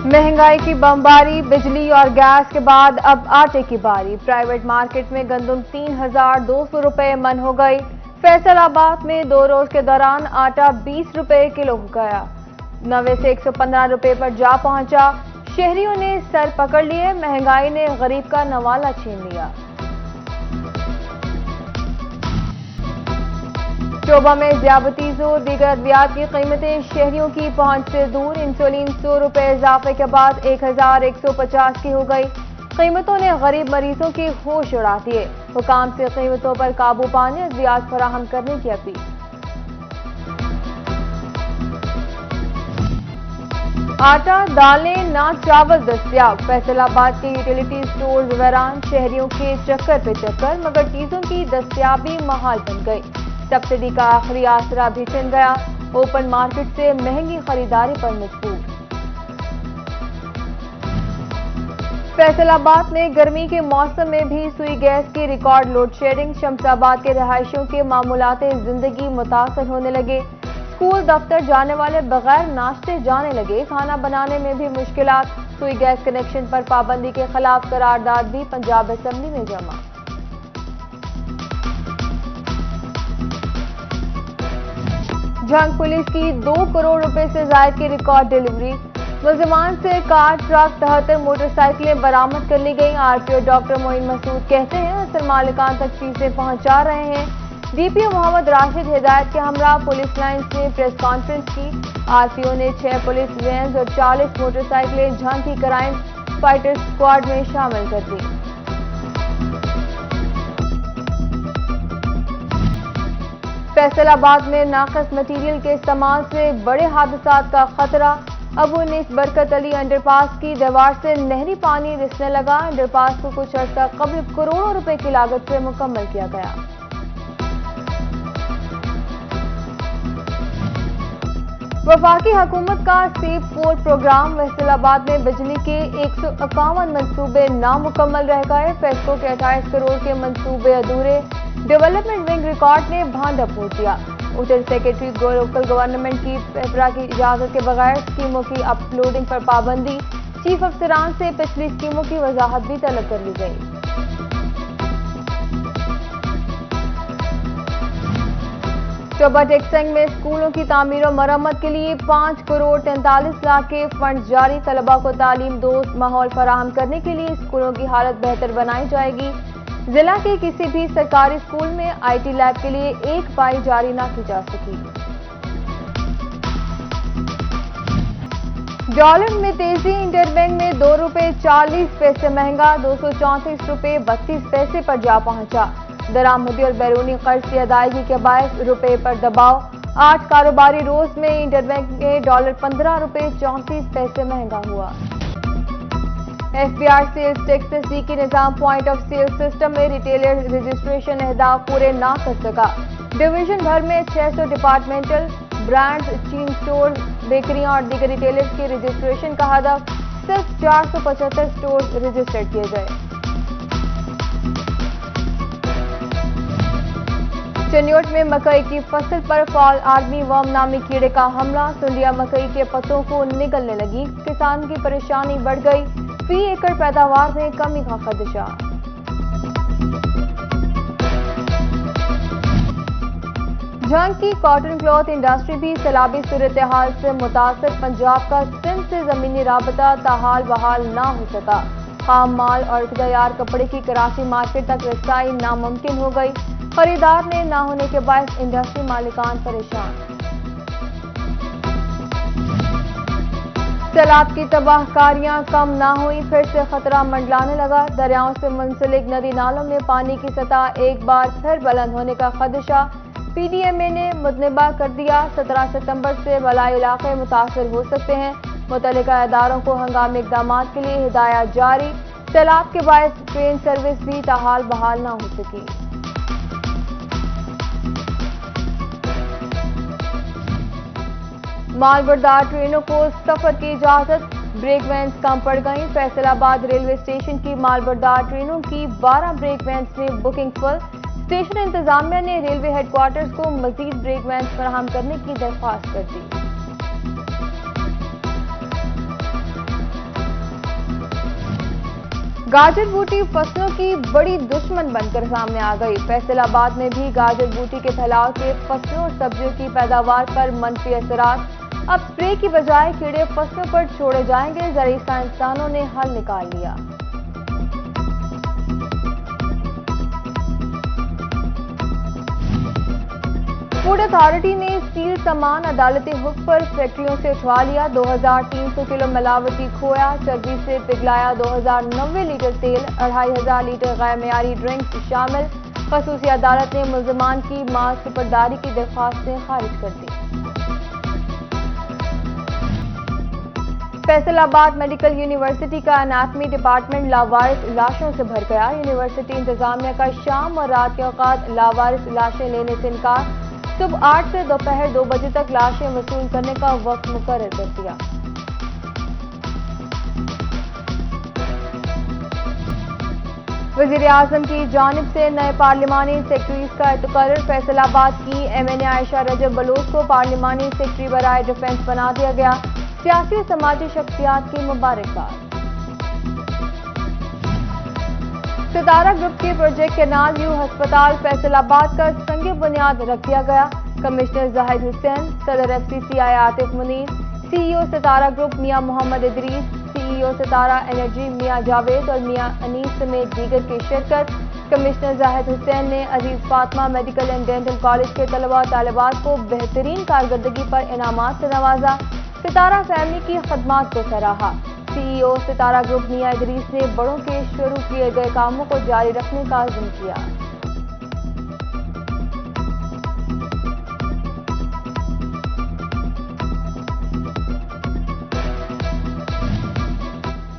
महंगाई की बमबारी, बिजली और गैस के बाद अब आटे की बारी। प्राइवेट मार्केट में गंदम 3,200 रुपए मन हो गई। फैसलाबाद में 2 रोज के दौरान आटा 20 रुपए किलो हो गया। 90 से 115 रुपए पर जा पहुंचा। शहरियों ने सर पकड़ लिए। महंगाई ने गरीब का नवाला छीन लिया। शोबा में ज़्यादती जोर, दीगर अद्वियात की कीमतें शहरियों की पहुंच से दूर। इंसुलिन 100 रुपए इजाफे के बाद 1,150 की हो गई। कीमतों ने गरीब मरीजों के होश उड़ा दिए। हुकाम से कीमतों पर काबू पाने, अद्वियात फराहम करने की अपील। आटा, दालें, ना चावल दस्तयाब। फैसलाबाद के यूटिलिटी स्टोर्स वैरान। शहरियों के चक्कर पे चक्कर, मगर चीजों की दस्तयाबी महाल बन गई। सब्सिडी का आखिरी आसरा भी छिन गया। ओपन मार्केट से महंगी खरीदारी पर मजबूर। फैसलाबाद में गर्मी के मौसम में भी सुई गैस की रिकॉर्ड लोड शेडिंग। शमशाबाद के रहायशियों के मामूलाते जिंदगी मुतासर होने लगे। स्कूल दफ्तर जाने वाले बगैर नाश्ते जाने लगे। खाना बनाने में भी मुश्किलात। सुई गैस कनेक्शन पर पाबंदी के खिलाफ करारदाद भी पंजाब असेंबली में जमा। झंग पुलिस की 2 करोड़ रुपए से जायद की रिकॉर्ड डिलीवरी। मुलजिमान से कार, ट्रक, 73 मोटरसाइकिलें बरामद कर ली गई। आरटीओ डॉक्टर मोइन मसूद कहते हैं असल मालिकान तक चीजें पहुंचा रहे हैं। डीपीओ मोहम्मद राशिद हिदायत के हमरा पुलिस लाइन से प्रेस कॉन्फ्रेंस की। आरटीओ ने 6 पुलिस वैन और 40 मोटरसाइकिलें झंग की क्राइम फाइटर स्क्वाड में शामिल कर दी। फैसलाबाद में नाकस मटीरियल के इस्तेमाल से बड़े हादसात का खतरा। अबू उन्नीस बरकत अली अंडरपास की दीवार से नहरी पानी रिसने लगा। अंडरपास को कुछ अर्सा कबल करोड़ों रुपए की लागत से मुकम्मल किया गया। वफाकी हुकूमत का सेव 4 प्रोग्राम। फैसलाबाद में बिजली के 151 मनसूबे नामुकम्मल रह गए। फेस्को के 28 करोड़ के मनसूबे अधूरे। डेवलपमेंट विंग रिकॉर्ड ने भांडा फोड़ दिया। उत्तर सेक्रेटरी लोकल गवर्नमेंट की पेपरा की इजाजत के बगैर स्कीमों की अपलोडिंग पर पाबंदी। चीफ अफसरान से पिछली स्कीमों की वजाहत भी तलब कर ली गई। चोबा टेक्संग में स्कूलों की तामीर और मरम्मत के लिए 5 करोड़ 43 लाख के फंड जारी। तलबा को तालीम दोस्त माहौल फराहम करने के लिए स्कूलों की हालत बेहतर बनाई जाएगी। जिला के किसी भी सरकारी स्कूल में आईटी लैब के लिए एक पाई जारी न की जा सकी। डॉलर में तेजी। इंटरबैंक में 2 रुपए 40 पैसे महंगा। 234 रुपए 32 पैसे पर जा पहुंचा। दरामदी और बैरूनी कर्ज की अदायगी के बायस रुपए पर दबाव। 8 कारोबारी रोज में इंटरबैंक में डॉलर 15 रुपए 34 पैसे महंगा हुआ। एफबीआर सेल्स टैक्स से सीखी निजाम पॉइंट ऑफ सेल सिस्टम में रिटेलर रजिस्ट्रेशन अहदाफ पूरे ना कर सका। डिवीजन भर में 600 डिपार्टमेंटल ब्रांड्स, चीन स्टोर, बेकरियां और दीगर रिटेलर्स के रजिस्ट्रेशन का हदफ। सिर्फ 475 स्टोर रजिस्टर्ड किए गए। चनियोट में मकई की फसल पर फॉल आर्मी वर्म नामी कीड़े का हमला। सुंडिया मकई के पत्तों को निगलने लगी। किसान की परेशानी बढ़ गई। फी एकड़ पैदावार में कमी का खदशा। झंग की कॉटन क्लॉथ इंडस्ट्री भी सैलाबी सूरत हाल से मुतासर। पंजाब का सिंध से जमीनी राबता ताहाल बहाल ना हो सका। खाम माल और तैयार कपड़े की कराची मार्केट तक रसाई नामुमकिन हो गई। खरीदार ने ना होने के बायस इंडस्ट्री मालिकान परेशान। सैलाब की तबाहकारियां कम ना हुई। फिर से खतरा मंडलाने लगा। दरियाओं से मुंसलिक नदी नालों में पानी की सतह एक बार फिर बुलंद होने का खदशा। पीडीएमए ने मुतनबा कर दिया। 17 सितंबर से बलाई इलाके मुतासर हो सकते हैं। मुतल्लिका इदारों को हंगामी इकदाम के लिए हिदायत जारी। सैलाब के बायस ट्रेन सर्विस भी ताहाल बहाल ना हो सकी। मालबरदार ट्रेनों को सफर की इजाजत। ब्रेक वैन्स कम पड़ गईं। फैसलाबाद रेलवे स्टेशन की मालबरदार ट्रेनों की 12 ब्रेक वैन्स में बुकिंग फुल। स्टेशन इंतजामिया ने रेलवे हेडक्वार्टर्स को मजीद ब्रेक वैन्स फराहम करने की दरख्वास्त कर दी। گاجر بوٹی فصلوں کی بڑی دشمن بن کر سامنے آ گئی۔ فیصل آباد میں بھی گاجر بوٹی کے پھیلاؤ کے فصلوں اور سبزیوں کی پیداوار پر منفی اثرات۔ اب اسپرے کی بجائے کیڑے فصلوں پر چھوڑے جائیں گے، زرعی سائنسدانوں نے حل نکال لیا۔ فوڈ اتھارٹی نے اسٹیل سامان عدالتی حکم پر فیکٹریوں سے اٹھوا لیا۔ 2300 کلو ملاوٹی کھویا چربی سے پگھلایا 2090 لیٹر تیل، 2500 لیٹر غیر معیاری ڈرنکس شامل۔ خصوصی عدالت نے ملزمان کی مال سپرداری کی درخواستیں خارج کر دی۔ فیصل آباد میڈیکل یونیورسٹی کا اناٹمی ڈپارٹمنٹ لاوارث لاشوں سے بھر گیا۔ یونیورسٹی انتظامیہ کا شام اور رات کے اوقات لاوارث لاشیں لینے سے انکار۔ صبح 8 سے دوپہر 2 بجے تک لاشیں وصول کرنے کا وقت مقرر کر دیا۔ وزیر اعظم کی جانب سے نئے پارلیمانی سیکرٹریز کا تقرر۔ فیصل آباد کی ایم این اے عائشہ رجب بلوچ کو پارلیمانی سیکرٹری برائے ڈیفنس بنا دیا گیا۔ سیاسی و سماجی شخصیات کی مبارکباد۔ ستارہ گروپ کے پروجیکٹ کینال ویو ہسپتال فیصل آباد کا سنگ بنیاد رکھ دیا گیا۔ کمشنر زاہد حسین، صدر ایف سی سی آئی عاطف منیر، سی ای او ستارہ گروپ میاں محمد ادریس، سی ای او ستارہ انرجی میاں جاوید اور میاں انیس سمیت دیگر کی شرکت۔ کمشنر زاہد حسین نے Aziz Fatima medical and dental college کے طلباء و طالبات کو بہترین کارکردگی پر انعامات سے نوازا۔ ستارہ فیملی کی خدمات کو سراہا۔ سی ای او ستارہ گروپ میاں ادریس نے بڑوں کے شروع کیے گئے کاموں کو جاری رکھنے کا عزم کیا۔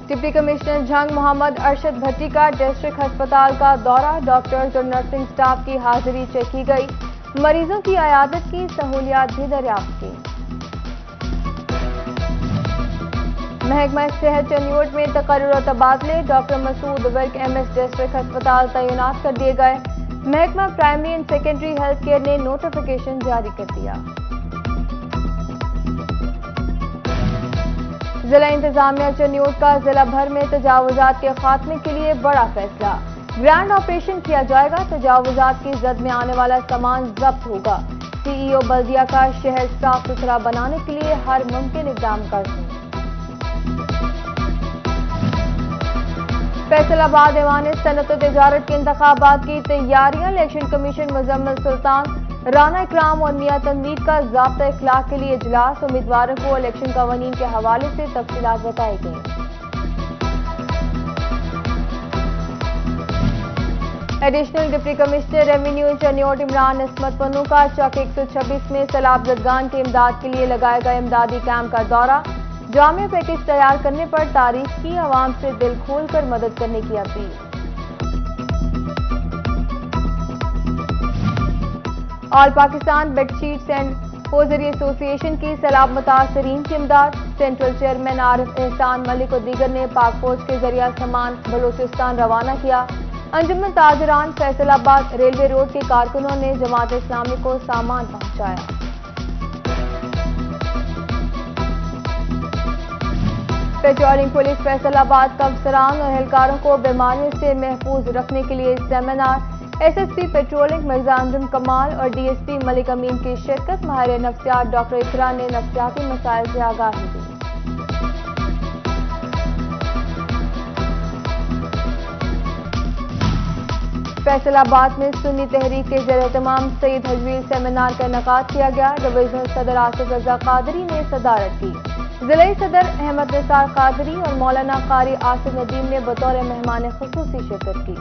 ڈپٹی کمشنر جھنگ محمد ارشد بھٹی کا ڈسٹرکٹ ہسپتال کا دورہ۔ ڈاکٹرز اور نرسنگ سٹاف کی حاضری چیک کی گئی۔ مریضوں کی عیادت کی سہولیات بھی دریافت کی۔ محکمہ صحت چنیوٹ میں تقرر و تبادلے۔ ڈاکٹر مسعود ورک ایم ایس ڈسٹرکٹ ہسپتال تعینات کر دیے گئے۔ محکمہ primary and secondary health care نے نوٹیفیکیشن جاری کر دیا۔ ضلع انتظامیہ چنیوٹ کا ضلع بھر میں تجاوزات کے خاتمے کے لیے بڑا فیصلہ۔ گرینڈ آپریشن کیا جائے گا۔ تجاوزات کی زد میں آنے والا سامان ضبط ہوگا۔ سی ای او بلدیہ کا شہر صاف ستھرا بنانے کے لیے ہر ممکن اقدام کریں۔ فیصل آباد ایوان صنعت و تجارت کے انتخابات کی تیاریاں۔ الیکشن کمیشن مزمل سلطان، رانا اکرام اور میاں تنویر کا ضابطہ اخلاق کے لیے اجلاس۔ امیدواروں کو الیکشن قوانین کے حوالے سے تفصیلات بتائی گئیں۔ Additional deputy commissioner revenue Chiniot Imran Ismat پنو کا چک 126 میں سیلاب زدگان کی امداد کے لیے لگائے گئے امدادی کیمپ کا دورہ۔ جامع پیکج تیار کرنے پر تعریف کی۔ عوام سے دل کھول کر مدد کرنے کی اپیل۔ All Pakistan bed sheets and hosiery association کی سیلاب متاثرین کی امداد۔ سینٹرل چیئرمین عارف احسان ملک اور دیگر نے پاک فوج کے ذریعہ سامان بلوچستان روانہ کیا۔ انجمن تاجران فیصل آباد ریلوے روڈ کے کارکنوں نے جماعت اسلامی کو سامان پہنچایا۔ پیٹرولنگ پولیس فیصل آباد کا افسران اور اہلکاروں کو بیماریوں سے محفوظ رکھنے کے لیے seminar. S S P patrolling Mirza Anjum Kamal اور ڈی ایس پی ملک امین کی شرکت۔ ماہر نفسیات ڈاکٹر اقرا نے نفسیاتی مسائل سے آگاہی دی۔ فیصل آباد میں سنی تحریک کے زیر اہتمام سید حجویل سیمینار کا انعقاد کیا گیا۔ ڈویژنل صدر آصف رضا قادری نے صدارت کی۔ ضلعی صدر احمد نثار قادری اور مولانا قاری آصف ندیم نے بطور مہمان خصوصی شرکت کی۔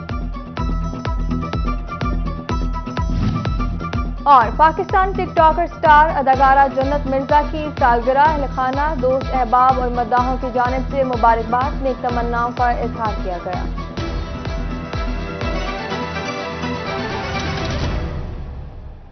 اور پاکستان ٹک ٹاکر سٹار اداکارہ جنت مرزا کی سالگرہ۔ اہل خانہ، دوست، احباب اور مداحوں کی جانب سے مبارکباد، نیک تمناؤں کا اظہار کیا گیا۔